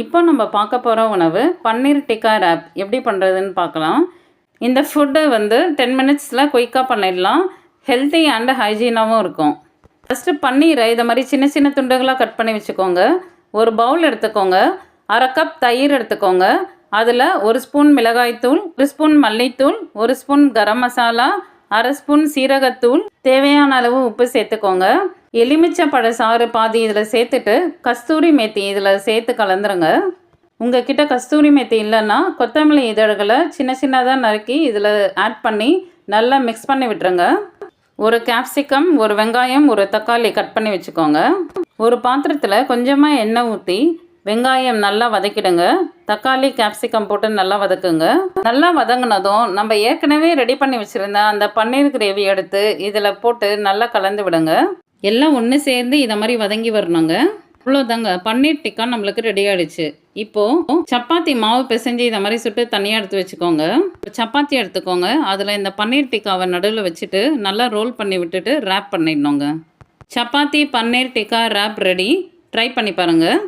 இப்போ நம்ம பார்க்க போகிற உணவு பன்னீர் டிக்கா ரேப் எப்படி பண்ணுறதுன்னு பார்க்கலாம். இந்த ஃபுட்டு 10 மினிட்ஸில் குயிக்காக பண்ணிடலாம். ஹெல்த்தி அண்ட் ஹைஜீனாகவும் இருக்கும். ஃபஸ்ட்டு பன்னீரை இதை மாதிரி சின்ன சின்ன துண்டுகளாக கட் பண்ணி வச்சுக்கோங்க. ஒரு பவுல் எடுத்துக்கோங்க. 1/2 கப் தயிர் எடுத்துக்கோங்க. அதில் 1 ஸ்பூன் மிளகாய்த்தூள், 1 ஸ்பூன் மல்லித்தூள், 1 ஸ்பூன் கரம் மசாலா, 1/2 ஸ்பூன் சீரகத்தூள், தேவையான அளவு உப்பு சேர்த்துக்கோங்க. எலுமிச்சப்பழ சாறு பாதி இதில் சேர்த்துட்டு கஸ்தூரி மேத்தி இதில் சேர்த்து கலந்துருங்க. உங்ககிட்ட கஸ்தூரி மேத்தி இல்லைன்னா கொத்தமல்லி இதழ்களை சின்ன சின்னதாக நறுக்கி இதில் ஆட் பண்ணி நல்லா மிக்ஸ் பண்ணி விட்டுருங்க. ஒரு கேப்சிகம், ஒரு வெங்காயம், ஒரு தக்காளி கட் பண்ணி வச்சுக்கோங்க. ஒரு பாத்திரத்தில் கொஞ்சமாக எண்ணெய் ஊற்றி வெங்காயம் நல்லா வதக்கிடுங்க. தக்காளி, கேப்சிகம் போட்டு நல்லா வதக்குங்க. நல்லா வதங்கினதும் நம்ம ஏற்கனவே ரெடி பண்ணி வச்சுருந்த அந்த பன்னீர் கிரேவி எடுத்து இதில் போட்டு நல்லா கலந்து விடுங்க. எல்லாம் ஒன்று சேர்ந்து இதை மாதிரி வதங்கி வரணுங்க. அவ்வளோதாங்க, பன்னீர் டிக்கா நம்மளுக்கு ரெடி ஆகிடுச்சு. இப்போது சப்பாத்தி மாவு பிசைஞ்சு இதை மாதிரி சுட்டு தனியாக எடுத்து வச்சுக்கோங்க. சப்பாத்தி எடுத்துக்கோங்க. அதில் இந்த பன்னீர் டிக்காவை நடுவில் வச்சுட்டு நல்லா ரோல் பண்ணி விட்டுட்டு rape பண்ணிடணுங்க. Chapati paneer tikka rape ready. Try பண்ணி பாருங்கள்.